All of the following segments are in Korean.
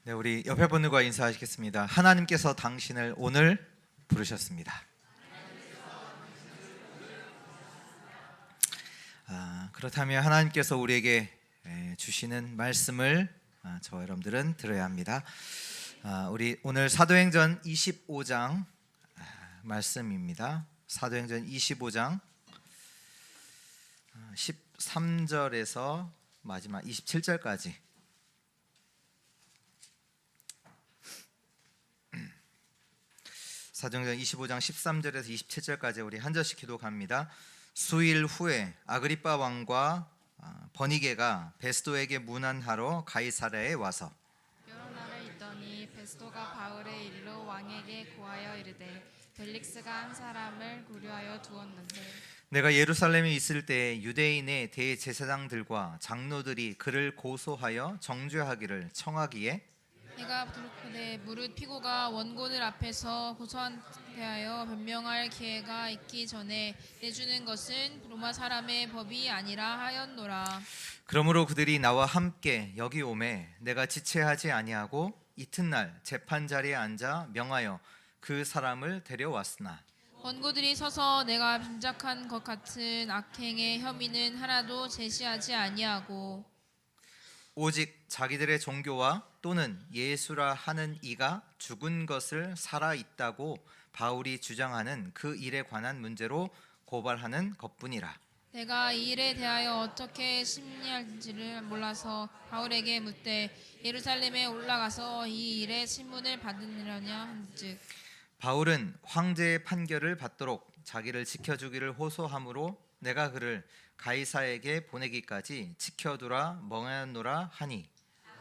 네, 우리 옆에 분들과 인사하시겠습니다. 하나님께서 당신을 오늘 부르셨습니다. 그렇다면 하나님께서 우리에게 주시는 말씀을 저와 여러분들은 들어야 합니다. 우리 오늘 사도행전 25장 말씀입니다. 사도행전 25장 13절에서 마지막 27절까지 사도행전 25장 13절에서 27절까지 우리 한 절씩 기도합니다. 수일 후에 아그리빠 왕과 버니게가 베스도에게 문안하러 가이사랴에 와서 여러 날을 있더니 베스도가 바울의 일로 왕에게 고하여 이르되 벨릭스가 한 사람을 고려하여 두었는데 내가 예루살렘에 있을 때 유대인의 대제사장들과 장로들이 그를 고소하여 정죄하기를 청하기에 내가 부르되 무릇 피고가 원고들 앞에서 고소한 대하여 변명할 기회가 있기 전에 내주는 것은 로마 사람의 법이 아니라 하였노라. 그러므로 그들이 나와 함께 여기 오매 내가 지체하지 아니하고 이튿날 재판 자리에 앉아 명하여 그 사람을 데려왔으나 원고들이 서서 내가 빈작한 것 같은 악행의 혐의는 하나도 제시하지 아니하고 오직 자기들의 종교와 또는 예수라 하는 이가 죽은 것을 살아 있다고 바울이 주장하는 그 일에 관한 문제로 고발하는 것뿐이라. 내가 이 일에 대하여 어떻게 심리할지를 몰라서 바울에게 묻되 예루살렘에 올라가서 이 일의 신문을 받으려냐 한즉 바울은 황제의 판결을 받도록 자기를 지켜주기를 호소하므로 내가 그를 가이사에게 보내기까지 지켜두라 멍하노라 하니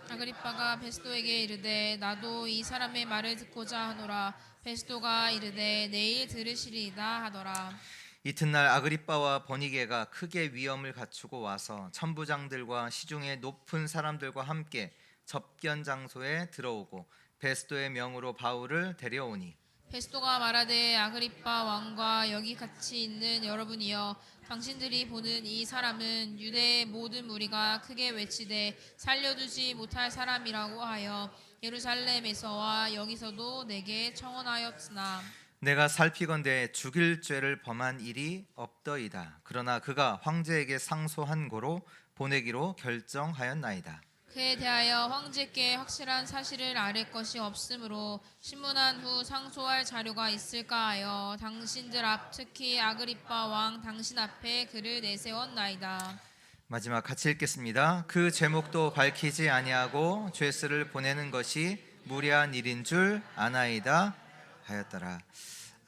아그리빠가 베스도에게 이르되 나도 이 사람의 말을 듣고자 하노라. 베스도가 이르되 내일 들으시리이다 하더라. 이튿날 아그리빠와 버니게가 크게 위엄을 갖추고 와서 천부장들과 시중의 높은 사람들과 함께 접견 장소에 들어오고 베스도의 명으로 바울을 데려오니 베스도가 말하되 아그리빠 왕과 여기 같이 있는 여러분이여 당신들이 보는 이 사람은 유대의 모든 무리가 크게 외치되 살려두지 못할 사람이라고 하여 예루살렘에서와 여기서도 내게 청언하였으나 내가 살피건대 죽일 죄를 범한 일이 없더이다. 그러나 그가 황제에게 상소한 고로 보내기로 결정하였나이다. 그에 대하여 황제께 확실한 사실을 아뢰 것이 없으므로 신문한 후 상소할 자료가 있을까 하여 당신들 앞 특히 아그리빠 왕 당신 앞에 그를 내세웠나이다. 마지막 같이 읽겠습니다. 그 제목도 밝히지 아니하고 죄수를 보내는 것이 무리한 일인 줄 아나이다 하였더라.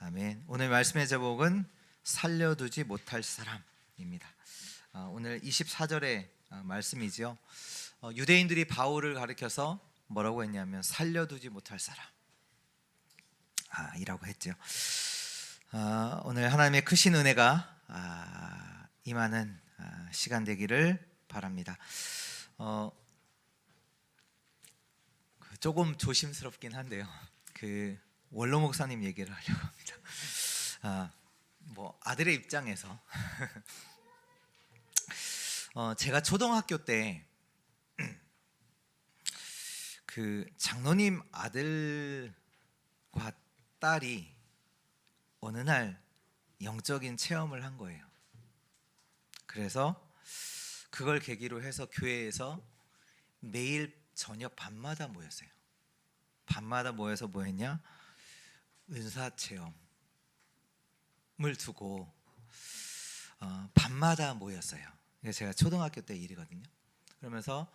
아멘. 오늘 말씀의 제목은 살려두지 못할 사람입니다. 오늘 24절의 말씀이죠. 유대인들이 바울을 가리켜서 뭐라고 했냐면 살려두지 못할 사람 이라고 했죠. 오늘 하나님의 크신 은혜가 임하는 시간 되기를 바랍니다. 조금 조심스럽긴 한데요. 그 원로 목사님 얘기를 하려고 합니다. 뭐 아들의 입장에서 제가 초등학교 때 그 장로님 아들과 딸이 어느 날 영적인 체험을 한 거예요. 그래서 그걸 계기로 해서 교회에서 매일 저녁 밤마다 모였어요. 밤마다 모여서 뭐 했냐? 은사 체험을 두고 밤마다 모였어요. 이게 제가 초등학교 때 일이거든요. 그러면서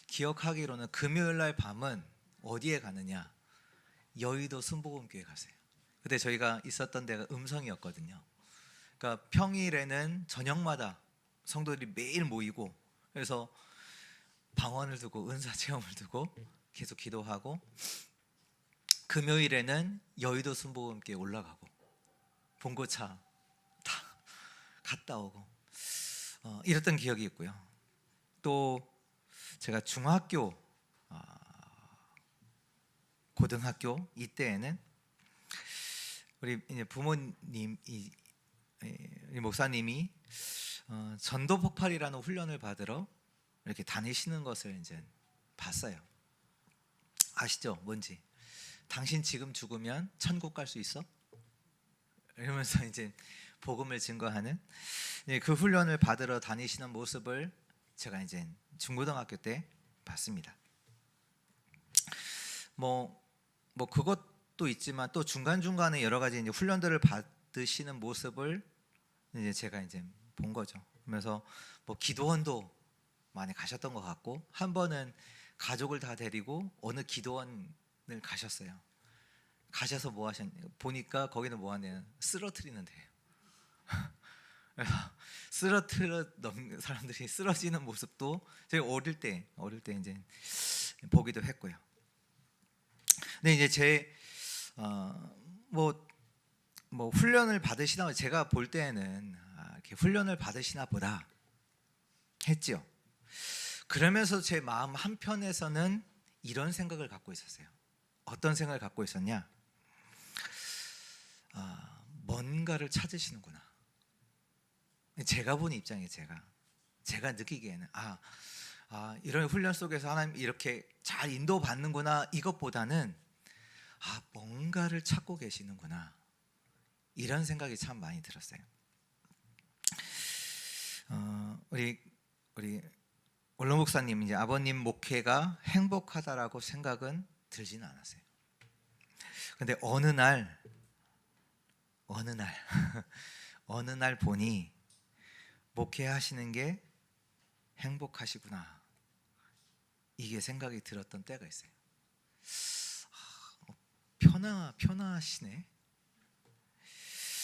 기억하기로는 금요일 날 밤은 어디에 가느냐? 여의도 순복음교회 가세요. 그때 저희가 있었던 데가 음성이었거든요. 그러니까 평일에는 저녁마다 성도들이 매일 모이고 그래서 방언을 두고 은사 체험을 두고 계속 기도하고 금요일에는 여의도 순복음교회 올라가고 봉고차 다 갔다 오고 이랬던 기억이 있고요. 또 제가 중학교, 고등학교 이때에는 우리 부모님, 우리 목사님이 전도 폭발이라는 훈련을 받으러 이렇게 다니시는 것을 이제 봤어요. 아시죠? 뭔지. 당신 지금 죽으면 천국 갈 수 있어? 이러면서 이제 복음을 증거하는 그 훈련을 받으러 다니시는 모습을 제가 이제 중고등학교 때 봤습니다. 뭐 그것도 있지만 또 중간중간에 여러 가지 이제 훈련들을 받으시는 모습을 이제 제가 이제 본 거죠. 그러면서 뭐 기도원도 많이 가셨던 것 같고, 한 번은 가족을 다 데리고 어느 기도원을 가셨어요. 가셔서 뭐 하셨냐 보니까 거기는 뭐 하냐면 쓰러뜨리는 데예요. 쓰러뜨려 넘는 사람들이 쓰러지는 모습도 제가 어릴 때 이제 보기도 했고요. 근데 이제 제 뭐 훈련을 받으시나, 제가 볼 때에는 이렇게 훈련을 받으시나 보다 했지요. 그러면서 제 마음 한편에서는 이런 생각을 갖고 있었어요. 어떤 생각을 갖고 있었냐? 뭔가를 찾으시는구나. 제가 본 입장에 제가 느끼기에는 이런 훈련 속에서 하나님 이렇게 잘 인도받는구나, 이것보다는 뭔가를 찾고 계시는구나, 이런 생각이 참 많이 들었어요. 우리 원로 목사님, 이제 아버님 목회가 행복하다라고 생각은 들지는 않았어요. 근데 어느 날 어느 날 보니 목회하시는 게 행복하시구나, 이게 생각이 들었던 때가 있어요. 편하시네.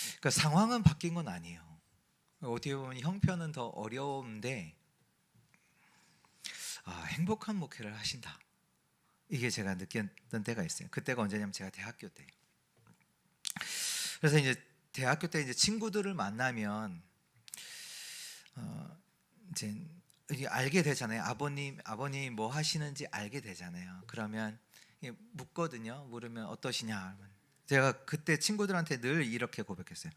그러니까 상황은 바뀐 건 아니에요. 어떻게 보면 형편은 더 어려운데 행복한 목회를 하신다, 이게 제가 느꼈던 때가 있어요. 그때가 언제냐면 제가 대학교 때. 그래서 이제 대학교 때 이제 친구들을 만나면 이제 알게 되잖아요. 아버님 뭐 하시는지 알게 되잖아요. 그러면 묻거든요. 물으면 어떠시냐. 제가 그때 친구들한테 늘 이렇게 고백했어요.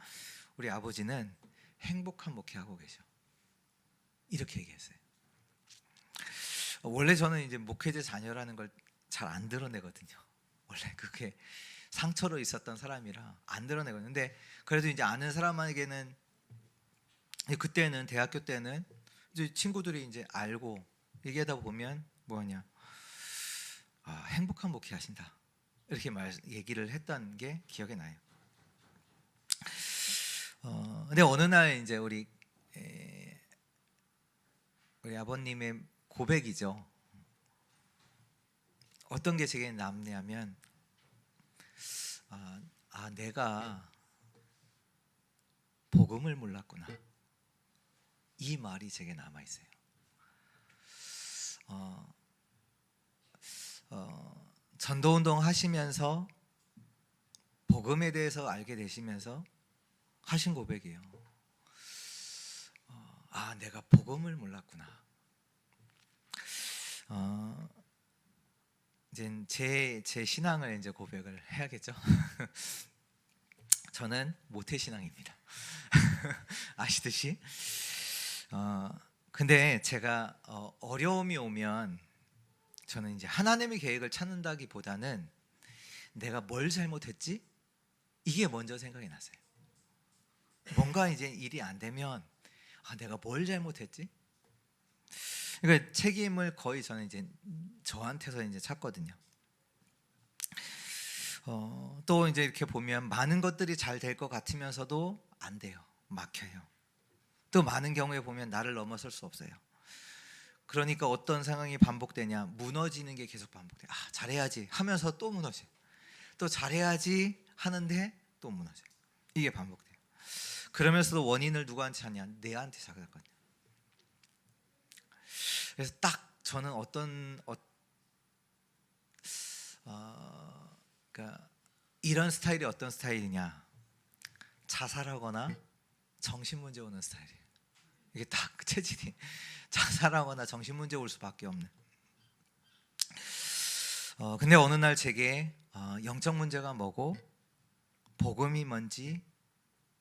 우리 아버지는 행복한 목회하고 계셔, 이렇게 얘기했어요. 원래 저는 이제 목회자 자녀라는 걸 잘 안 드러내거든요. 원래 그게 상처로 있었던 사람이라 안 드러내거든요. 근데 그래도 이제 아는 사람에게는, 그때는 대학교 때는 이제 친구들이 이제 알고 얘기하다 보면 뭐냐, 행복한 목회 하신다, 이렇게 얘기를 했던 게 기억이 나요. 근데 어느 날 이제 우리 아버님의 고백이죠. 어떤 게 제게 남냐면 내가 복음을 몰랐구나, 이 말이 제게 남아 있어요. 전도운동 하시면서 복음에 대해서 알게 되시면서 하신 고백이에요. 내가 복음을 몰랐구나. 이제 제 신앙을 이제 고백을 해야겠죠. 저는 모태 신앙입니다. 아시듯이. 근데 제가 어려움이 오면 저는 이제 하나님의 계획을 찾는다기보다는 내가 뭘 잘못했지? 이게 먼저 생각이 났어요. 뭔가 이제 일이 안 되면 내가 뭘 잘못했지? 그러니까 책임을 거의 저는 이제 저한테서 이제 찾거든요. 또 이제 이렇게 보면 많은 것들이 잘 될 것 같으면서도 안 돼요. 막혀요. 또 많은 경우에 보면 나를 넘어설 수 없어요. 그러니까 어떤 상황이 반복되냐, 무너지는 게 계속 반복돼요. 잘해야지 하면서 또 무너져요. 또 잘해야지 하는데 또 무너져요. 이게 반복돼요. 그러면서도 원인을 누구한테 찾냐, 내한테 찾거든요. 그래서 딱 저는 그러니까 이런 스타일이 어떤 스타일이냐, 자살하거나 정신문제 오는 스타일이에요. 이게 딱 체질이 자살하거나 정신문제 올 수밖에 없는. 근데 어느 날 제게 영적 문제가 뭐고 복음이 뭔지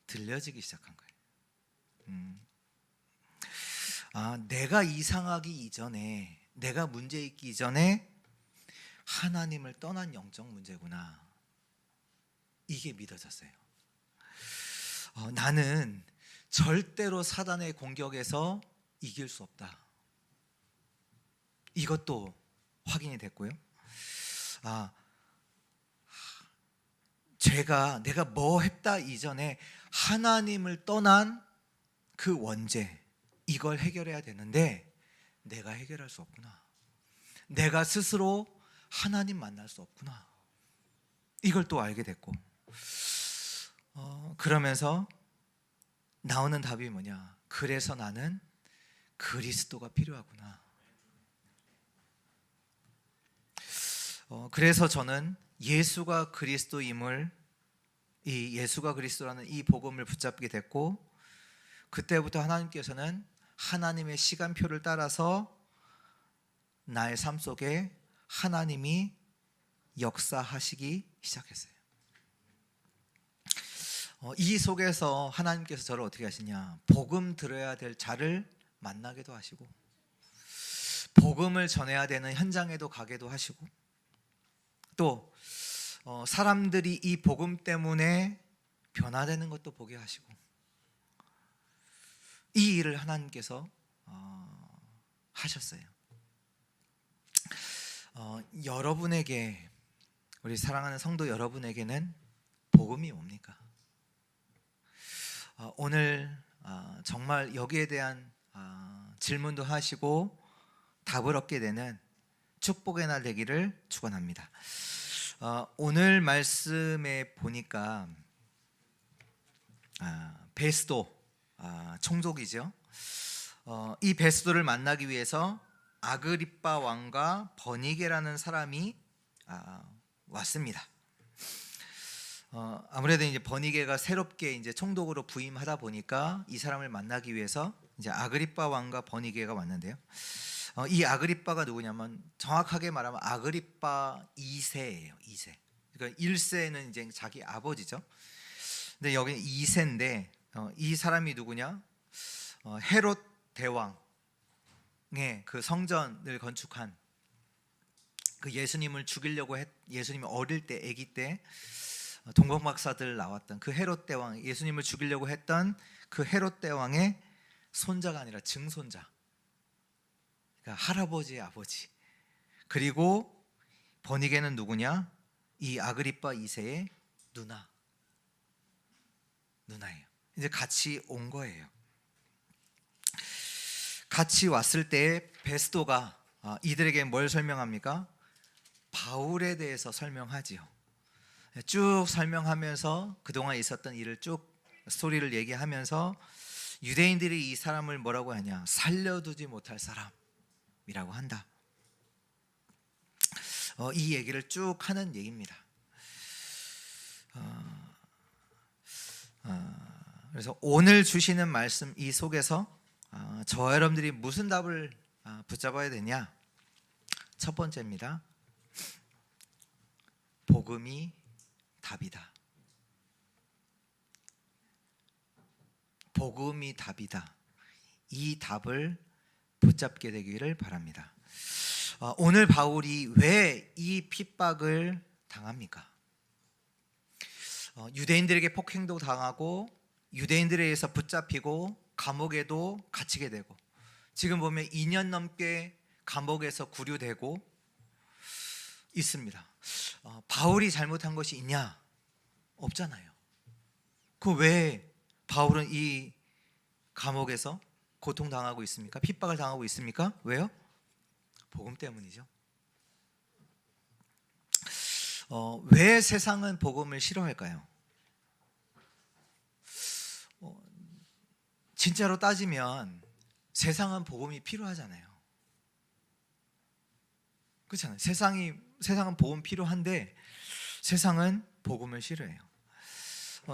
들려지기 시작한 거예요. 내가 이상하기 이전에, 내가 문제 있기 이전에 하나님을 떠난 영적 문제구나. 이게 믿어졌어요. 나는 절대로 사단의 공격에서 이길 수 없다. 이것도 확인이 됐고요. 내가 뭐 했다 이전에 하나님을 떠난 그 원죄, 이걸 해결해야 되는데 내가 해결할 수 없구나. 내가 스스로 하나님 만날 수 없구나. 이걸 또 알게 됐고, 그러면서 나오는 답이 뭐냐? 그래서 나는 그리스도가 필요하구나. 그래서 저는 예수가 그리스도임을, 이 예수가 그리스도라는 이 복음을 붙잡게 됐고, 그때부터 하나님께서는 하나님의 시간표를 따라서 나의 삶 속에 하나님이 역사하시기 시작했어요. 이 속에서 하나님께서 저를 어떻게 하시냐? 복음 들어야 될 자를 만나게도 하시고, 복음을 전해야 되는 현장에도 가게도 하시고, 또 사람들이 이 복음 때문에 변화되는 것도 보게 하시고, 이 일을 하나님께서 하셨어요. 여러분에게, 우리 사랑하는 성도 여러분에게는 복음이 뭡니까? 오늘 정말 여기에 대한 질문도 하시고 답을 얻게 되는 축복의 날 되기를 축원합니다. 오늘 말씀에 보니까 베스도, 총독이죠. 이 베스도를 만나기 위해서 아그리빠 왕과 버니게라는 사람이 왔습니다. 아무래도 이제 버니게가 새롭게 이제 총독으로 부임하다 보니까 이 사람을 만나기 위해서 이제 아그리빠 왕과 버니게가 왔는데요. 이 아그리빠가 누구냐면, 정확하게 말하면 아그리빠 2세예요. 2세. 그러니까 1세는 이제 자기 아버지죠. 근데 여기는 2세인데 이 사람이 누구냐? 헤롯 대왕의 그 성전을 건축한, 그 예수님을 죽이려고 예수님이 어릴 때, 아기 때 동방박사들 나왔던 그 헤롯 대왕, 예수님을 죽이려고 했던 그 헤롯 대왕의 손자가 아니라 증손자, 그러니까 할아버지의 아버지. 그리고 버니게는 누구냐? 이 아그리빠 2세의 누나예요. 이제 같이 온 거예요. 같이 왔을 때 베스도가 이들에게 뭘 설명합니까? 바울에 대해서 설명하지요. 쭉 설명하면서 그동안 있었던 일을 쭉 스토리를 얘기하면서 유대인들이 이 사람을 뭐라고 하냐? 살려두지 못할 사람이라고 한다. 이 얘기를 쭉 하는 얘기입니다. 그래서 오늘 주시는 말씀 이 속에서 저와 여러분들이 무슨 답을 붙잡아야 되냐? 첫 번째입니다. 복음이 답이다. 복음이 답이다. 이 답을 붙잡게 되기를 바랍니다. 오늘 바울이 왜 이 핍박을 당합니까? 유대인들에게 폭행도 당하고, 유대인들에 의해서 붙잡히고 감옥에도 갇히게 되고, 지금 보면 2년 넘게 감옥에서 구류되고 있습니다. 바울이 잘못한 것이 있냐? 없잖아요. 그 왜 바울은 이 감옥에서 고통당하고 있습니까? 핍박을 당하고 있습니까? 왜요? 복음 때문이죠. 왜 세상은 복음을 싫어할까요? 진짜로 따지면 세상은 복음이 필요하잖아요. 그렇잖아요. 세상은 복음 필요한데 세상은 복음을 싫어해요.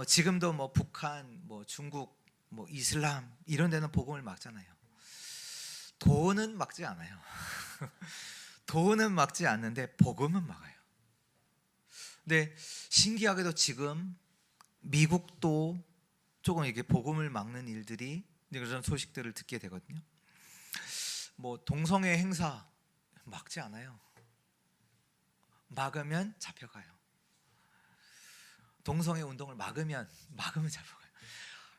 지금도 뭐 북한, 뭐 중국, 뭐 이슬람 이런 데는 복음을 막잖아요. 돈은 막지 않아요. 돈은 막지 않는데 복음은 막아요. 근데 신기하게도 지금 미국도 조금 이렇게 복음을 막는 일들이, 그런 소식들을 듣게 되거든요. 뭐 동성애 행사 막지 않아요. 막으면 잡혀가요. 동성애 운동을 막으면 잡혀가요.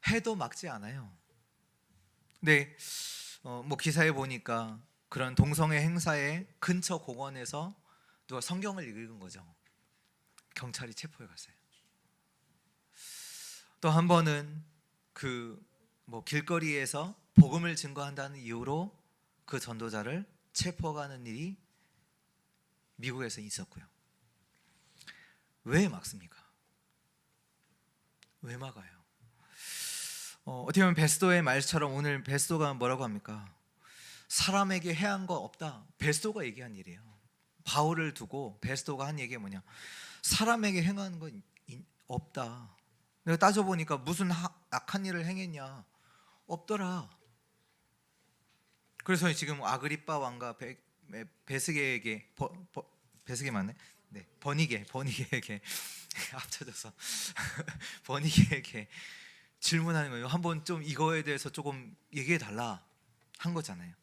해도 막지 않아요. 근데 뭐 기사에 보니까 그런 동성애 행사의 근처 공원에서 누가 성경을 읽은 거죠. 경찰이 체포해 갔어요. 또 한 번은 그 뭐 길거리에서 복음을 증거한다는 이유로 그 전도자를 체포하는 일이 미국에서 있었고요. 왜 막습니까? 왜 막아요? 어떻게 보면 베스도의 말처럼 오늘 베스도가 뭐라고 합니까? 사람에게 해한 거 없다. 베스도가 얘기한 일이에요. 바울을 두고 베스도가 한 얘기가 뭐냐? 사람에게 행하는 건 없다. 내가 따져보니까 무슨 악한 일을 행했냐? 없더라. 그래서 지금 아그리빠 왕과 베스게에게 베스게 맞네? 네, 버니게에게 합쳐져서 버니게에게 질문하는 거예요. 한번 좀 이거에 대해서 조금 얘기해 달라 한 거잖아요.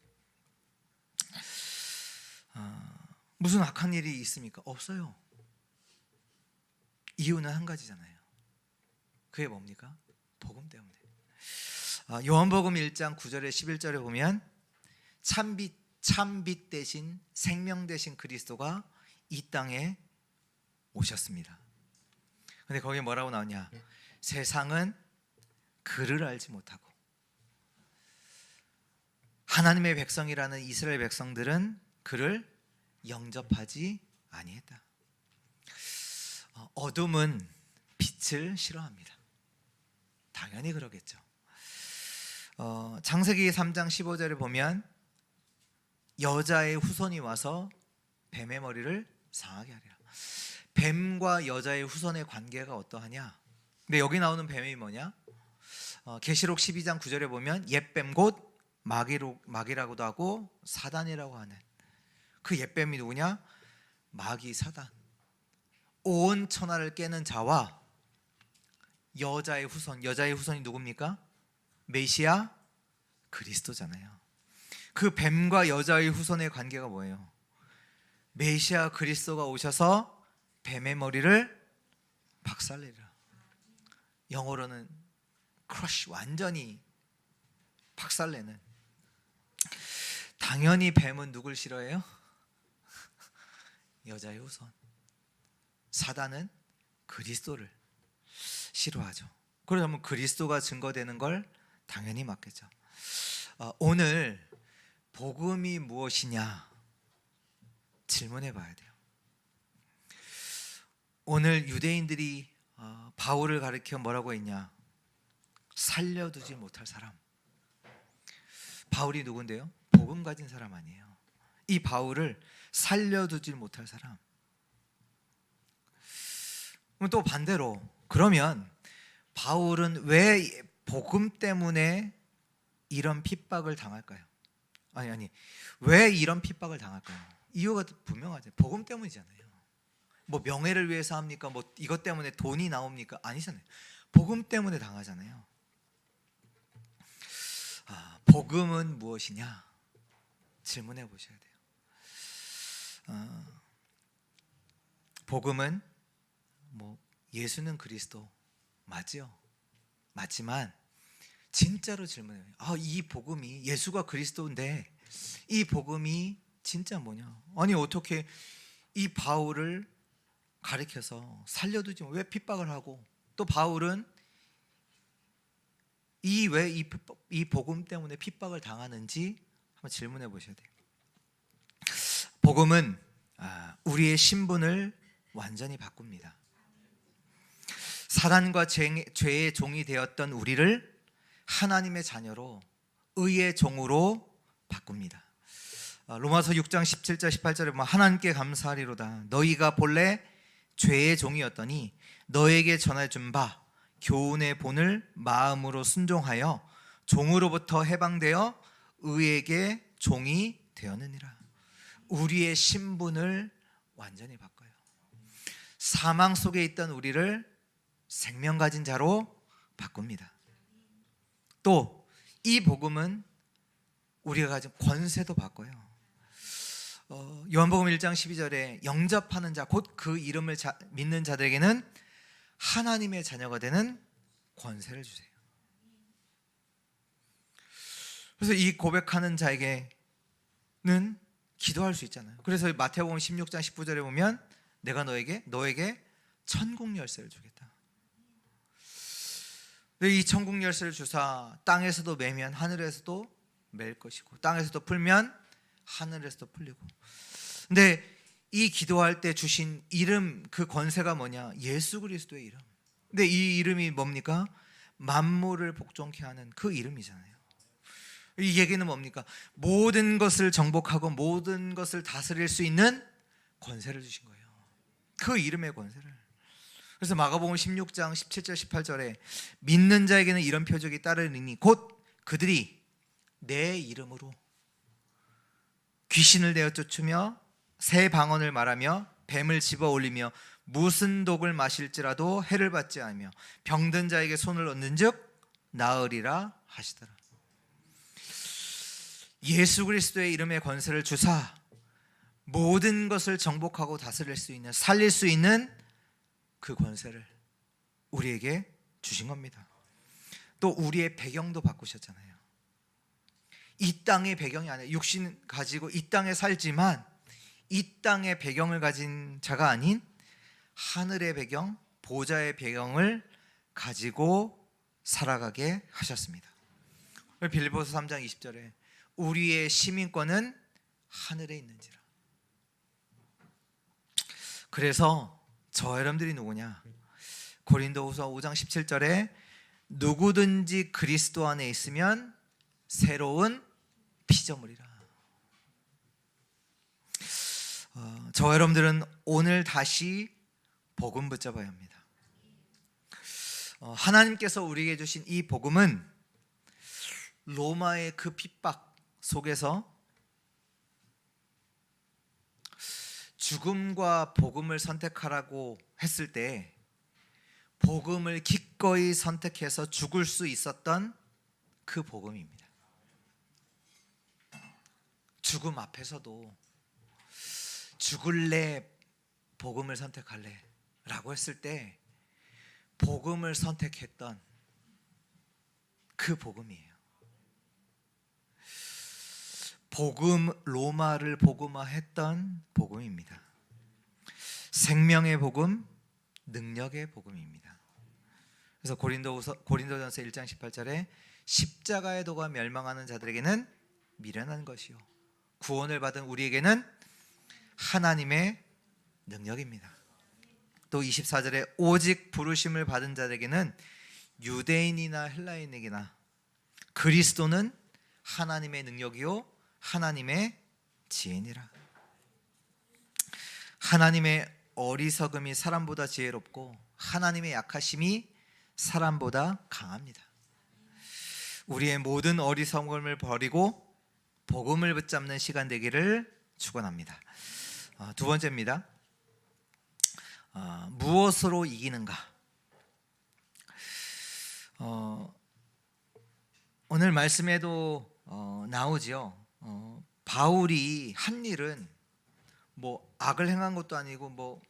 무슨 악한 일이 있습니까? 없어요. 이유는 한 가지잖아요. 그게 뭡니까? 복음 때문에. 요한복음 1장 9절에 11절에 보면 참빛 대신 생명 대신 그리스도가 이 땅에 오셨습니다. 근데 거기에 뭐라고 나오냐? 세상은 그를 알지 못하고 하나님의 백성이라는 이스라엘 백성들은 그를 영접하지 아니했다. 어둠은 빛을 싫어합니다. 당연히 그러겠죠. 창세기 3장 15절에 보면 여자의 후손이 와서 뱀의 머리를 상하게 하리라. 뱀과 여자의 후손의 관계가 어떠하냐? 근데 여기 나오는 뱀이 뭐냐? 계시록 12장 9절에 보면 옛뱀 곧 마귀라고도 하고 사단이라고 하는 그 옛뱀이 누구냐? 마귀 사단. 온 천하를 깨는 자와 여자의 후손이 누굽니까? 메시아 그리스도잖아요. 그 뱀과 여자의 후손의 관계가 뭐예요? 메시아 그리스도가 오셔서 뱀의 머리를 박살내리라. 영어로는 crush, 완전히 박살내는. 당연히 뱀은 누굴 싫어해요? 여자의 후손. 사단은 그리스도를 싫어하죠. 그러면 그리스도가 증거되는 걸 당연히 맞겠죠. 오늘 복음이 무엇이냐 질문해 봐야 돼요. 오늘 유대인들이 바울을 가리켜 뭐라고 했냐? 살려두지 못할 사람. 바울이 누군데요? 복음 가진 사람 아니에요. 이 바울을 살려두지 못할 사람. 또 반대로 그러면 바울은 왜 복음 때문에 이런 핍박을 당할까요? 아니 왜 이런 핍박을 당할까요? 이유가 분명하죠. 복음 때문이잖아요. 뭐 명예를 위해서 합니까? 뭐 이것 때문에 돈이 나옵니까? 아니잖아요. 복음 때문에 당하잖아요. 복음은 무엇이냐? 질문해 보셔야 돼요. 복음은 뭐 예수는 그리스도 맞죠? 맞지만 진짜로 질문해요. 이 복음이 예수가 그리스도인데 이 복음이 진짜 뭐냐? 아니 어떻게 이 바울을 가리켜서 살려두지 왜 핍박을 하고 또 바울은 왜 이 복음 때문에 핍박을 당하는지 한번 질문해 보셔야 돼요. 복음은 우리의 신분을 완전히 바꿉니다. 사단과 죄의 종이 되었던 우리를 하나님의 자녀로 의의 종으로 바꿉니다. 로마서 6장 17절 18절에 보면 하나님께 감사하리로다. 너희가 본래 죄의 종이었더니 너에게 전해준 바 교훈의 본을 마음으로 순종하여 종으로부터 해방되어 의에게 종이 되었느니라. 우리의 신분을 완전히 바꿔요. 사망 속에 있던 우리를 생명 가진 자로 바꿉니다. 또 이 복음은 우리가 가진 권세도 바꿔요. 요한복음 1장 12절에 영접하는 자, 곧 그 이름을 믿는 자들에게는 하나님의 자녀가 되는 권세를 주세요. 그래서 이 고백하는 자에게는 기도할 수 있잖아요. 그래서 마태복음 16장 19절에 보면 내가 너에게 천국 열쇠를 주겠다. 이 천국 열쇠를 주사 땅에서도 매면 하늘에서도 맬 것이고 땅에서도 풀면 하늘에서도 풀리고. 근데 이 기도할 때 주신 이름, 그 권세가 뭐냐? 예수 그리스도의 이름. 근데 이 이름이 뭡니까? 만물을 복종케 하는 그 이름이잖아요. 이 얘기는 뭡니까? 모든 것을 정복하고 모든 것을 다스릴 수 있는 권세를 주신 거예요. 그 이름의 권세를. 그래서 마가복음 16장 17절 18절에 믿는 자에게는 이런 표적이 따르리니 곧 그들이 내 이름으로 귀신을 내어 쫓으며 새 방언을 말하며 뱀을 집어 올리며 무슨 독을 마실지라도 해를 받지 않으며 병든 자에게 손을 얹는즉 나으리라 하시더라. 예수 그리스도의 이름의 권세를 주사 모든 것을 정복하고 다스릴 수 있는, 살릴 수 있는 그 권세를 우리에게 주신 겁니다. 또 우리의 배경도 바꾸셨잖아요. 이 땅의 배경이 아니라 육신 가지고 이 땅에 살지만 이 땅의 배경을 가진 자가 아닌 하늘의 배경, 보좌의 배경을 가지고 살아가게 하셨습니다. 빌립보서 3장 20절에 우리의 시민권은 하늘에 있는지라. 그래서 저 여러분들이 누구냐? 고린도후서 5장 17절에 누구든지 그리스도 안에 있으면 새로운 피조물이라. 저 여러분들은 오늘 다시 복음 붙잡아야 합니다. 하나님께서 우리에게 주신 이 복음은 로마의 그 핍박 속에서 죽음과 복음을 선택하라고 했을 때 복음을 기꺼이 선택해서 죽을 수 있었던 그 복음입니다. 죽음 앞에서도 죽을래 복음을 선택할래 라고 했을 때 복음을 선택했던 그 복음이에요. 복음, 로마를 복음화했던 복음입니다. 생명의 복음, 능력의 복음입니다. 그래서 고린도전서 1장 18절에 십자가의 도가 멸망하는 자들에게는 미련한 것이요 구원을 받은 우리에게는 하나님의 능력입니다. 또 24절에 오직 부르심을 받은 자들에게는 유대인이나 헬라인에게나 그리스도는 하나님의 능력이요 하나님의 지혜니라. 하나님의 어리석음이 사람보다 지혜롭고 하나님의 약하심이 사람보다 강합니다. 우리의 모든 어리석음을 버리고 복음을 붙잡는 시간 되기를 축원합니다. 두 번째입니다. 무엇으로 이기는가? 오늘 말씀에도 나오죠. 바울이 한 일은 뭐 악을 행한 것도 아니고 뭐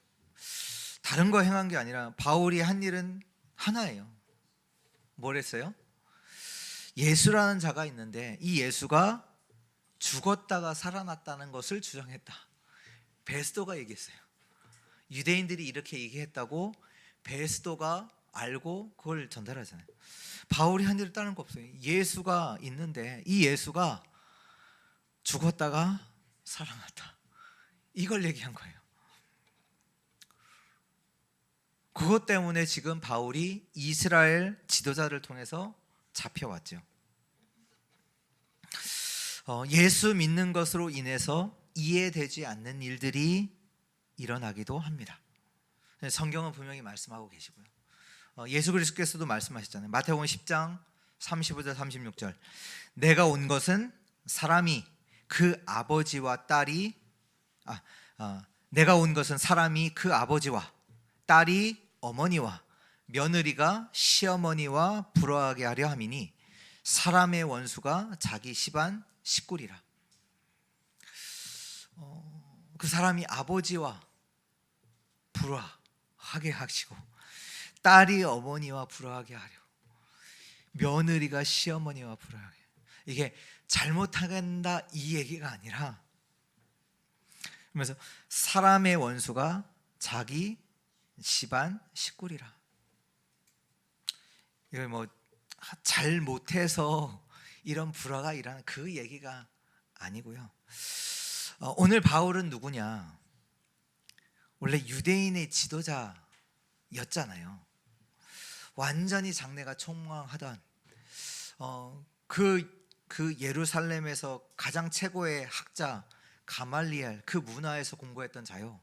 다른 거 행한 게 아니라 바울이 한 일은 하나예요. 뭘 했어요? 예수라는 자가 있는데 이 예수가 죽었다가 살아났다는 것을 주장했다. 베스도가 얘기했어요. 유대인들이 이렇게 얘기했다고 베스도가 알고 그걸 전달하잖아요. 바울이 한 일을 다른 거 없어요. 예수가 있는데 이 예수가 죽었다가 살아났다. 이걸 얘기한 거예요. 그것 때문에 지금 바울이 이스라엘 지도자를 통해서 잡혀왔죠. 예수 믿는 것으로 인해서 이해되지 않는 일들이 일어나기도 합니다. 성경은 분명히 말씀하고 계시고요. 예수 그리스도께서도 말씀하셨잖아요. 마태복음 10장 35절 36절 내가 온 것은 사람이 그 아버지와 딸이 내가 온 것은 사람이 그 아버지와 딸이 어머니와 며느리가 시어머니와 부러워하게 하려 함이니 사람의 원수가 자기 집안 식구리라. 그 사람이 아버지와 불화하게 하시고 딸이 어머니와 불화하게 하려, 며느리가 시어머니와 불화하게. 이게 잘못하겠다 이 얘기가 아니라, 그러면서 사람의 원수가 자기 집안 식구리라. 이걸 뭐 잘못해서 이런 불화가 일어나는 그 얘기가 아니고요. 오늘 바울은 누구냐? 원래 유대인의 지도자였잖아요. 완전히 장래가 촉망하던 그 예루살렘에서 가장 최고의 학자 가말리엘, 그 문화에서 공부했던 자요.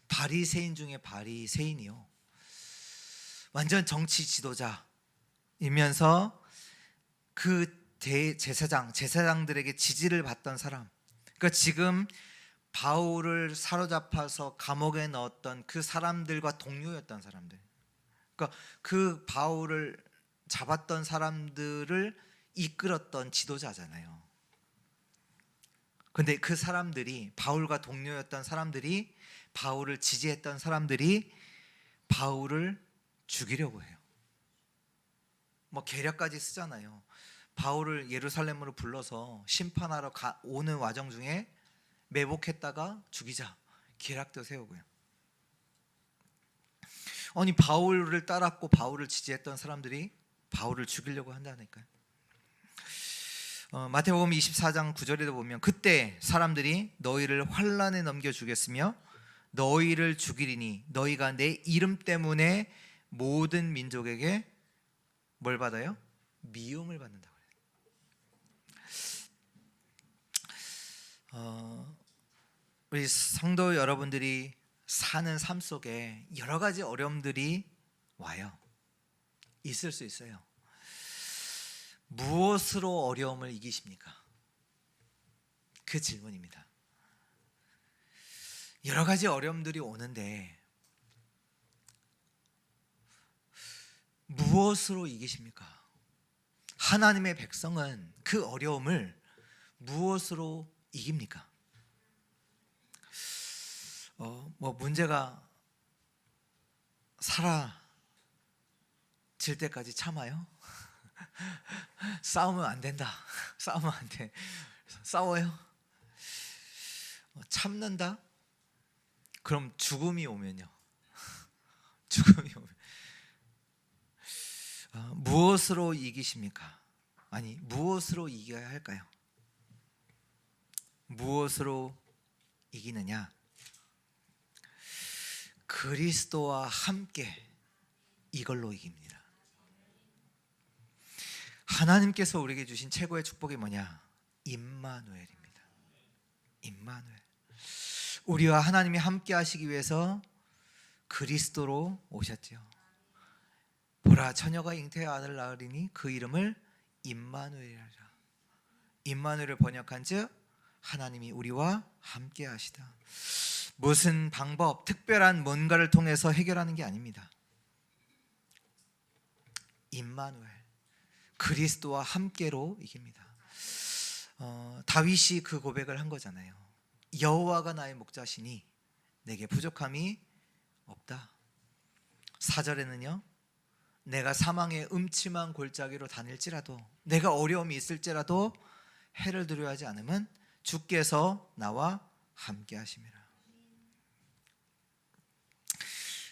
바리새인 중에 바리새인이요. 완전 정치 지도자이면서 그 제사장들에게 지지를 받던 사람. 그러니까 지금 바울을 사로잡아서 감옥에 넣었던 그 사람들과 동료였던 사람들. 그러니까 그 바울을 잡았던 사람들을 이끌었던 지도자잖아요. 근데 그 사람들이, 바울과 동료였던 사람들이, 바울을 지지했던 사람들이 바울을 죽이려고 해요. 뭐 계략까지 쓰잖아요. 바울을 예루살렘으로 불러서 심판하러 오는 와정 중에 매복했다가 죽이자, 계략도 세우고요. 아니, 바울을 따랐고 바울을 지지했던 사람들이 바울을 죽이려고 한다니까요. 마태복음 24장 9절에도 보면, 그때 사람들이 너희를 환난에 넘겨 주겠으며 너희를 죽이리니 너희가 내 이름 때문에 모든 민족에게 뭘 받아요? 미움을 받는다고 해요. 우리 성도 여러분들이 사는 삶 속에 여러 가지 어려움들이 와요. 있을 수 있어요. 무엇으로 어려움을 이기십니까? 그 질문입니다. 여러 가지 어려움들이 오는데 무엇으로 이기십니까? 하나님의 백성은 그 어려움을 무엇으로 이깁니까? 뭐 문제가 사라질 때까지 참아요? 싸우면 안 된다. 싸우면 안 돼. 싸워요? 참는다? 그럼 죽음이 오면요? 죽음이 오면 무엇으로 이기십니까? 아니, 무엇으로 이겨야 할까요? 무엇으로 이기느냐? 그리스도와 함께, 이걸로 이깁니다. 하나님께서 우리에게 주신 최고의 축복이 뭐냐? 임마누엘입니다. 임마누엘. 우리와 하나님이 함께 하시기 위해서 그리스도로 오셨지요. 보라, 처녀가 잉태의 아들을 낳으리니 그 이름을 임마누엘이라. 임마누엘을 번역한즉 하나님이 우리와 함께 하시다. 무슨 방법, 특별한 뭔가를 통해서 해결하는 게 아닙니다. 임마누엘, 그리스도와 함께로 이깁니다. 다윗이 그 고백을 한 거잖아요. 여호와가 나의 목자시니 내게 부족함이 없다. 4절에는요, 내가 사망의 음침한 골짜기로 다닐지라도, 내가 어려움이 있을지라도 해를 두려워하지 않으면 주께서 나와 함께 하심이라.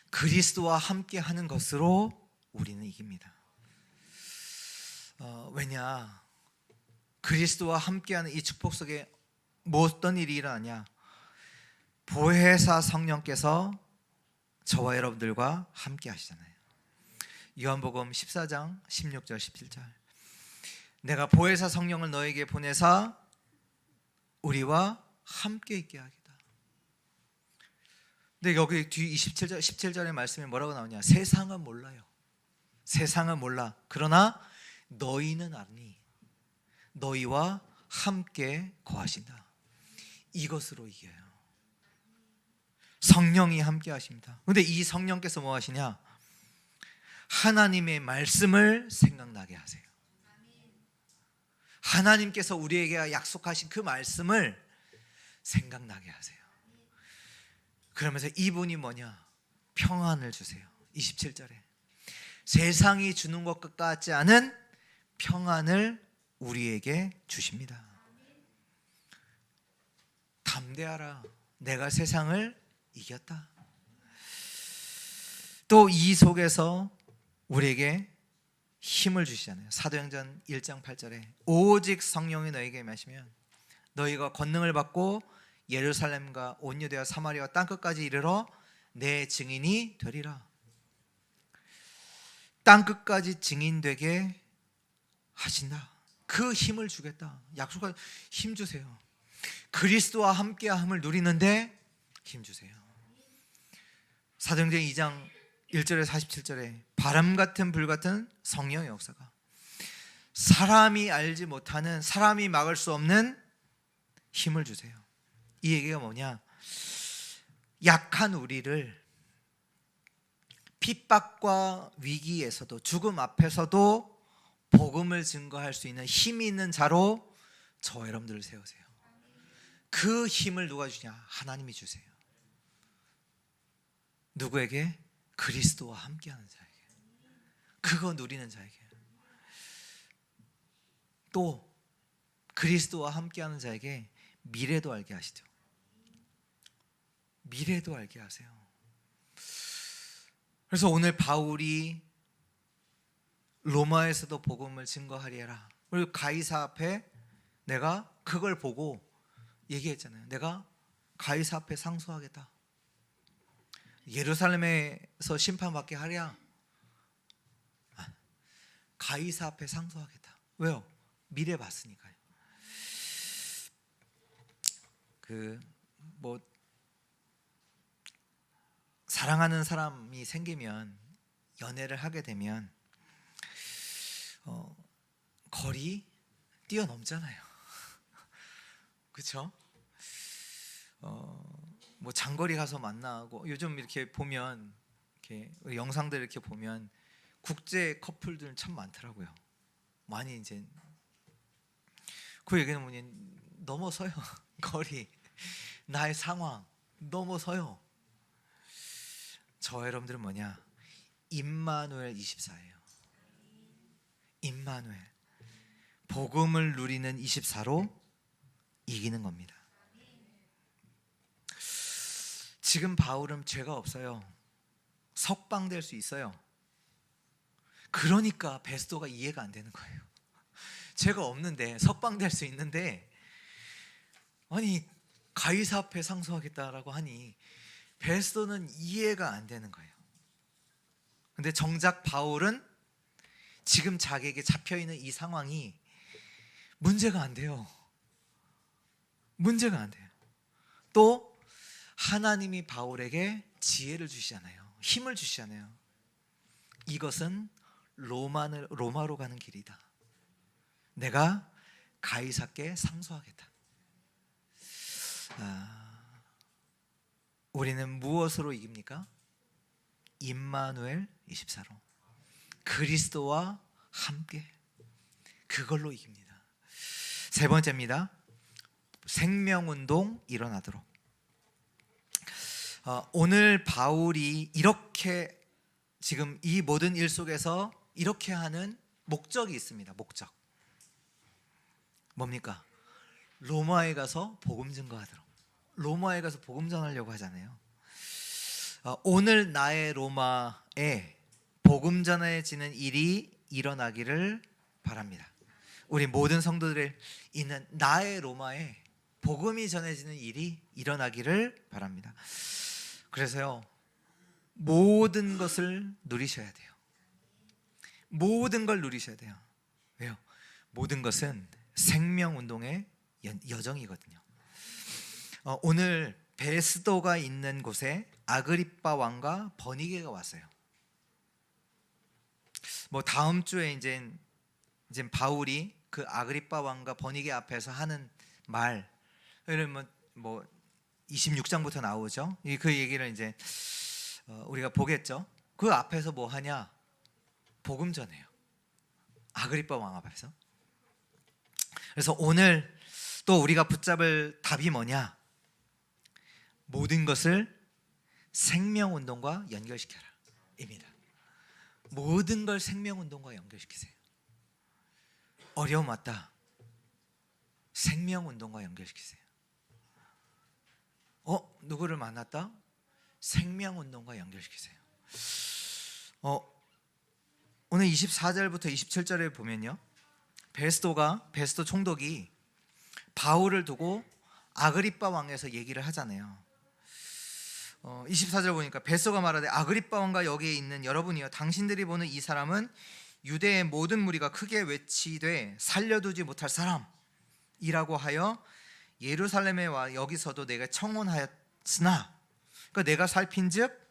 그리스도와 함께 하는 것으로 우리는 이깁니다. 왜냐? 그리스도와 함께하는 이 축복 속에 어떤 일이 일어나냐? 보혜사 성령께서 저와 여러분들과 함께 하시잖아요. 요한복음 14장 16절 17절, 내가 보혜사 성령을 너에게 보내사 우리와 함께 있게 하겠다. 근데 여기 뒤 27절 17절의 말씀에 뭐라고 나오냐? 세상은 몰라요. 세상은 몰라. 그러나 너희는 아니, 너희와 함께 거하신다. 이것으로 이겨요. 성령이 함께 하십니다. 근데 이 성령께서 뭐 하시냐? 하나님의 말씀을 생각나게 하세요. 하나님께서 우리에게 약속하신 그 말씀을 생각나게 하세요. 그러면서 이분이 뭐냐? 평안을 주세요. 27절에 세상이 주는 것 같지 않은 평안을 우리에게 주십니다. 담대하라. 내가 세상을 이겼다. 또 이 속에서 우리에게 힘을 주시잖아요. 사도행전 1장 8절에 오직 성령이 너에게 임하시면 너희가 권능을 받고 예루살렘과 온 유대와 사마리아와 땅끝까지 이르러 내 증인이 되리라. 땅끝까지 증인되게 하신다. 그 힘을 주겠다. 약속한 힘 주세요. 그리스도와 함께함을 누리는데 힘 주세요. 사도행전 2장 1절에 47절에 바람 같은 불 같은 성령의 역사가 사람이 알지 못하는, 사람이 막을 수 없는 힘을 주세요. 이 얘기가 뭐냐? 약한 우리를 핍박과 위기에서도, 죽음 앞에서도 복음을 증거할 수 있는 힘이 있는 자로 저 여러분들을 세우세요. 그 힘을 누가 주냐? 하나님이 주세요. 누구에게? 그리스도와 함께하는 자에게, 그거 누리는 자에게. 또 그리스도와 함께하는 자에게 미래도 알게 하시죠. 미래도 알게 하세요. 그래서 오늘 바울이 로마에서도 복음을 증거하리라, 그리고 가이사 앞에 내가 그걸 보고 얘기했잖아요. 내가 가이사 앞에 상소하겠다. 예루살렘에서 심판받게 하랴, 가이사 앞에 상소하겠다. 왜요? 미래 봤으니까요. 사랑하는 사람이 생기면, 연애를 하게 되면 거리 뛰어넘잖아요. 그렇죠? 장거리 가서 만나고, 요즘 이렇게 보면, 이렇게 영상들 이렇게 보면 국제 커플들 참 많더라고요. 많이 이제 그 얘기는 뭐냐, 넘어서요. 거리, 나의 상황 넘어서요. 저 여러분들은 뭐냐? 임마누엘 24예요. 임마누엘, 복음을 누리는 24로 이기는 겁니다. 지금 바울은 죄가 없어요. 석방될 수 있어요. 그러니까 베스도가 이해가 안 되는 거예요. 죄가 없는데 석방될 수 있는데, 아니 가이사 앞에 상소하겠다라고 하니 베스도는 이해가 안 되는 거예요. 근데 정작 바울은 지금 자기에게 잡혀있는 이 상황이 문제가 안 돼요. 문제가 안 돼요. 또 하나님이 바울에게 지혜를 주시잖아요. 힘을 주시잖아요. 이것은 로마로 가는 길이다. 내가 가이사께 상소하겠다. 우리는 무엇으로 이깁니까? 임마누엘 24로, 그리스도와 함께, 그걸로 이깁니다. 세 번째입니다. 생명운동 일어나도록. 오늘 바울이 이렇게 지금 이 모든 일 속에서 이렇게 하는 목적이 있습니다. 목적 뭡니까? 로마에 가서 복음 증거하도록. 로마에 가서 복음 전하려고 하잖아요. 오늘 나의 로마에 복음 전해지는 일이 일어나기를 바랍니다. 우리 모든 성도들이 있는 나의 로마에 복음이 전해지는 일이 일어나기를 바랍니다. 그래서요, 모든 것을 누리셔야 돼요. 모든 걸 누리셔야 돼요. 왜요? 모든 것은 생명운동의 여정이거든요. 오늘 베스도가 있는 곳에 아그리빠 왕과 버니게가 왔어요. 다음 주에 이제 바울이 그 아그리빠 왕과 버니게 앞에서 하는 말, 이러면 26장부터 나오죠. 그 얘기를 이제 우리가 보겠죠. 그 앞에서 뭐 하냐? 복음 전해요. 아그리빠 왕 앞에서. 그래서 오늘 또 우리가 붙잡을 답이 뭐냐? 모든 것을 생명운동과 연결시켜라 입니다. 모든 걸 생명운동과 연결시키세요. 어려움 왔다, 생명운동과 연결시키세요. 누구를 만났다, 생명운동과 연결시키세요. 오늘 24절부터 27절에 보면요, 베스도 총독이 바울을 두고 아그리빠 왕에서 얘기를 하잖아요. 24절 보니까 베스도가 말하되 아그리빠 왕과 여기에 있는 여러분이여, 당신들이 보는 이 사람은 유대의 모든 무리가 크게 외치되 살려두지 못할 사람이라고 하여 예루살렘에 와 여기서도 내가 청혼하였으나, 그러니까 내가 살핀즉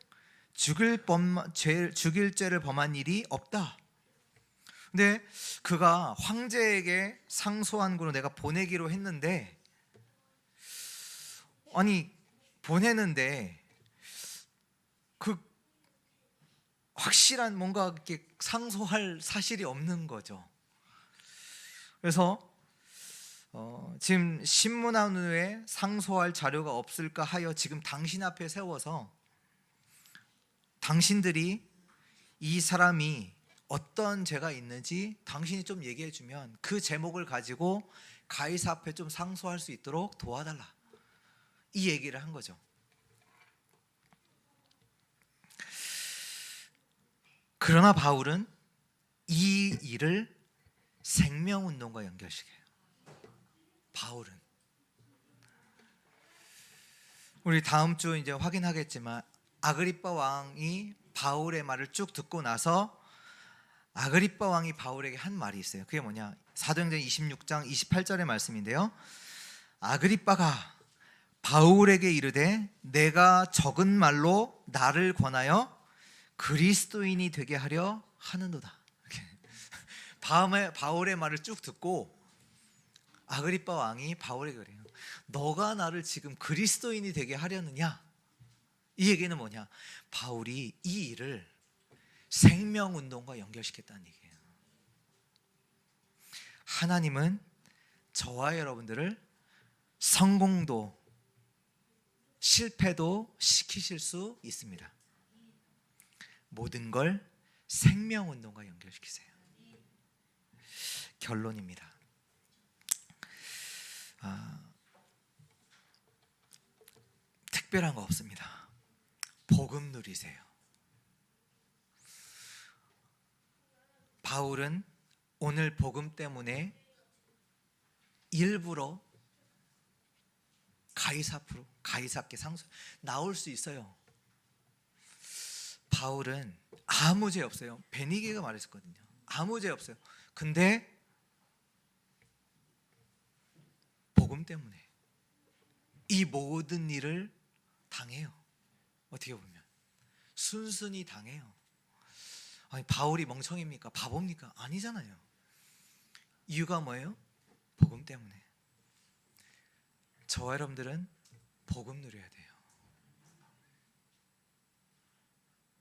죽일 죄를 범한 일이 없다. 근데 그가 황제에게 상소한 거로 내가 보내기로 했는데, 아니 보내는데 그 확실한 뭔가 이렇게 상소할 사실이 없는 거죠. 그래서 지금 신문한 후에 상소할 자료가 없을까 하여 지금 당신 앞에 세워서 당신들이 이 사람이 어떤 죄가 있는지 당신이 좀 얘기해 주면 그 제목을 가지고 가이사 앞에 좀 상소할 수 있도록 도와달라, 이 얘기를 한 거죠. 그러나 바울은 이 일을 생명운동과 연결시켜요. 바울은, 우리 다음 주 이제 확인하겠지만 아그리빠 왕이 바울의 말을 쭉 듣고 나서 아그리빠 왕이 바울에게 한 말이 있어요. 그게 뭐냐, 사도행전 26장 28절의 말씀인데요, 아그리빠가 바울에게 이르되 내가 적은 말로 나를 권하여 그리스도인이 되게 하려 하는도다. 바울의 말을 쭉 듣고 아그리빠 왕이 바울에게 그래요. 너가 나를 지금 그리스도인이 되게 하려느냐? 이 얘기는 뭐냐, 바울이 이 일을 생명운동과 연결시켰다는 얘기예요. 하나님은 저와 여러분들을 성공도 실패도 시키실 수 있습니다. 모든 걸 생명운동과 연결시키세요. 결론입니다. 특별한 거 없습니다. 복음 누리세요. 바울은 오늘 복음 때문에 일부러 가이사께 상소 나올 수 있어요. 바울은 아무 죄 없어요. 베니게가 말했었거든요. 아무 죄 없어요. 근데 복음 때문에 이 모든 일을 당해요. 어떻게 보면 순순히 당해요. 아니, 바울이 멍청입니까? 바보입니까? 아니잖아요. 이유가 뭐예요? 복음 때문에. 저와 여러분들은 복음 누려야 돼요.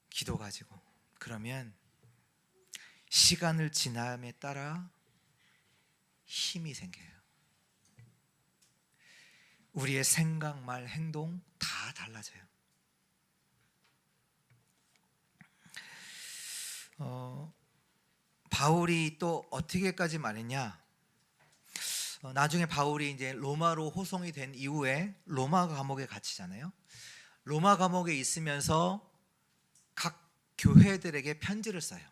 기도 가지고. 그러면 시간을 지남에 따라 힘이 생겨요. 우리의 생각, 말, 행동 다 달라져요. 바울이 또 어떻게까지 말했냐? 나중에 바울이 이제 로마로 호송이 된 이후에 로마 감옥에 갇히잖아요. 로마 감옥에 있으면서 각 교회들에게 편지를 써요.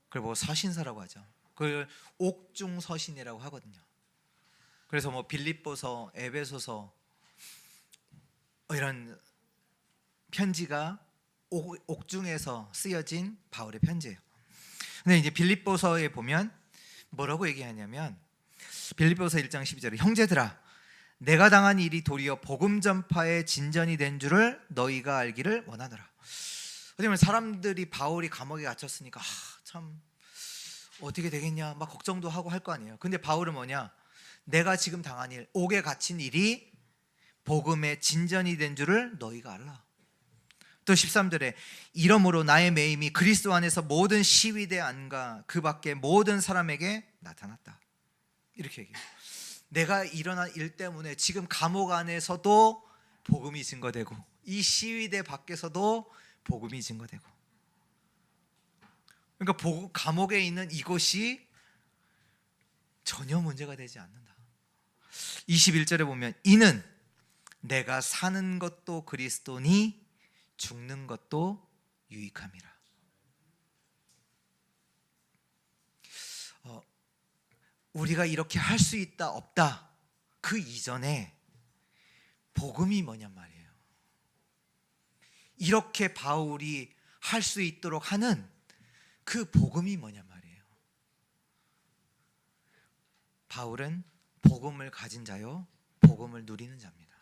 그걸 뭐 서신서라고 하죠. 그걸 옥중서신이라고 하거든요. 그래서 뭐 빌립보서, 에베소서 이런 편지가 옥중에서 쓰여진 바울의 편지예요. 근데 이제 빌립보서에 보면 뭐라고 얘기하냐면 빌립보서 1장 12절에 형제들아 내가 당한 일이 도리어 복음 전파의 진전이 된 줄을 너희가 알기를 원하노라. 왜냐면 사람들이 바울이 감옥에 갇혔으니까 참 어떻게 되겠냐 막 걱정도 하고 할 거 아니에요. 근데 바울은 뭐냐, 내가 지금 당한 일, 옥에 갇힌 일이 복음의 진전이 된 줄을 너희가 알라. 또 13절에 이러므로 나의 매임이 그리스도 안에서 모든 시위대 안과 그 밖에 모든 사람에게 나타났다. 이렇게 얘기해요. 내가 일어난 일 때문에 지금 감옥 안에서도 복음이 증거되고 이 시위대 밖에서도 복음이 증거되고, 그러니까 감옥에 있는 이곳이 전혀 문제가 되지 않는다. 21절에 보면 이는 내가 사는 것도 그리스도니 죽는 것도 유익함이라. 우리가 이렇게 할 수 있다 없다 그 이전에 복음이 뭐냔 말이에요. 이렇게 바울이 할 수 있도록 하는 그 복음이 뭐냔 말이에요. 바울은 복음을 가진 자요 복음을 누리는 자입니다.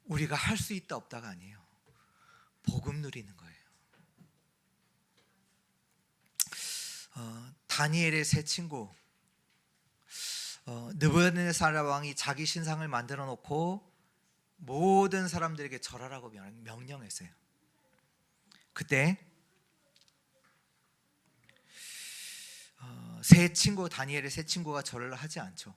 우리가 할 수 있다 없다가 아니에요. 복음 누리는 거예요. 다니엘의 세 친구, 느부갓네살 왕이 자기 신상을 만들어 놓고 모든 사람들에게 절하라고 명령했어요. 그때 다니엘의 세 친구가 절을 하지 않죠.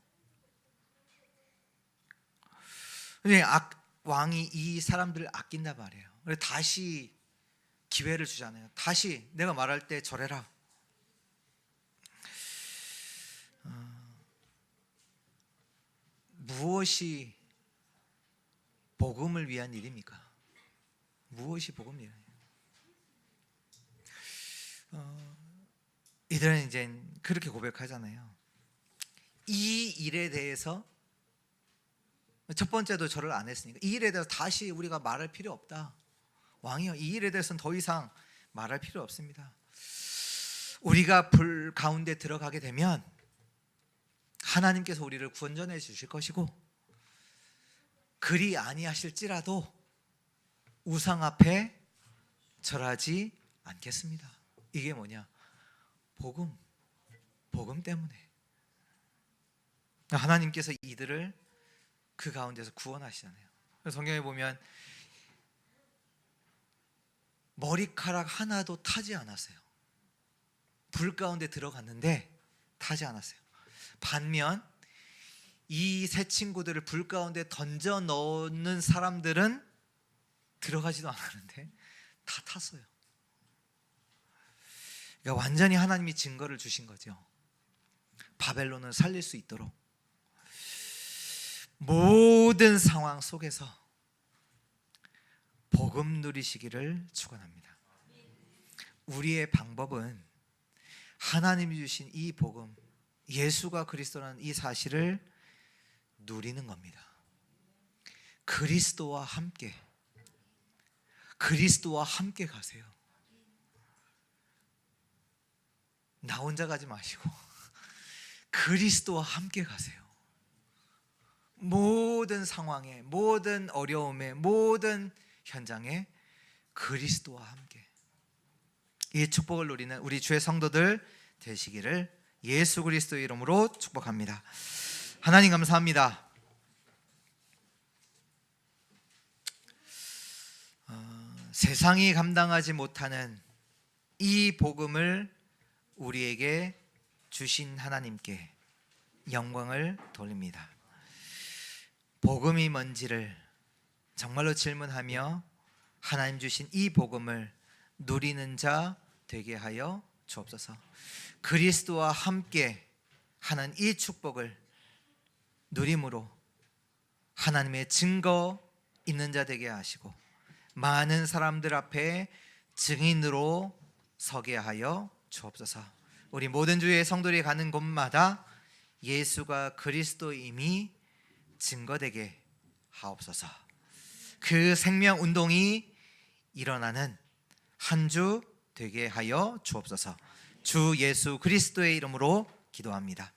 왕이 이 사람들을 아낀단 말이에요. 그래서 다시 기회를 주잖아요. 다시 내가 말할 때 절해라. 무엇이 복음을 위한 일입니까? 무엇이 복음을 위한 일입니까? 이들은 이제 그렇게 고백하잖아요. 이 일에 대해서 첫 번째도 절을 안 했으니까 이 일에 대해서 다시 우리가 말할 필요 없다. 왕이요, 이 일에 대해서는 더 이상 말할 필요 없습니다. 우리가 불 가운데 들어가게 되면 하나님께서 우리를 구원전해 주실 것이고, 그리 아니하실지라도 우상 앞에 절하지 않겠습니다. 이게 뭐냐? 복음 때문에 하나님께서 이들을 그 가운데서 구원하시잖아요. 성경에 보면 머리카락 하나도 타지 않았어요. 불 가운데 들어갔는데 타지 않았어요. 반면 이 세 친구들을 불 가운데 던져 넣는 사람들은 들어가지도 않았는데 다 탔어요. 그러니까 완전히 하나님이 증거를 주신 거죠. 바벨론을 살릴 수 있도록 모든 상황 속에서 복음 누리시기를 축원합니다. 우리의 방법은 하나님이 주신 이 복음, 예수가 그리스도라는 이 사실을 누리는 겁니다. 그리스도와 함께 가세요. 나 혼자 가지 마시고 그리스도와 함께 가세요. 모든 상황에, 모든 어려움에, 모든 현장에 그리스도와 함께 이 축복을 누리는 우리 주의 성도들 되시기를 예수 그리스도의 이름으로 축복합니다. 하나님 감사합니다. 세상이 감당하지 못하는 이 복음을 우리에게 주신 하나님께 영광을 돌립니다. 복음이 뭔지를 정말로 질문하며 하나님 주신 이 복음을 누리는 자 되게 하여 주옵소서. 그리스도와 함께 하는 이 축복을 누림으로 하나님의 증거 있는 자 되게 하시고 많은 사람들 앞에 증인으로 서게 하여 주옵소서. 우리 모든 주의 성도들이 가는 곳마다 예수가 그리스도임이 증거되게 하옵소서. 그 생명 운동이 일어나는 한 주 되게 하여 주옵소서. 주 예수 그리스도의 이름으로 기도합니다.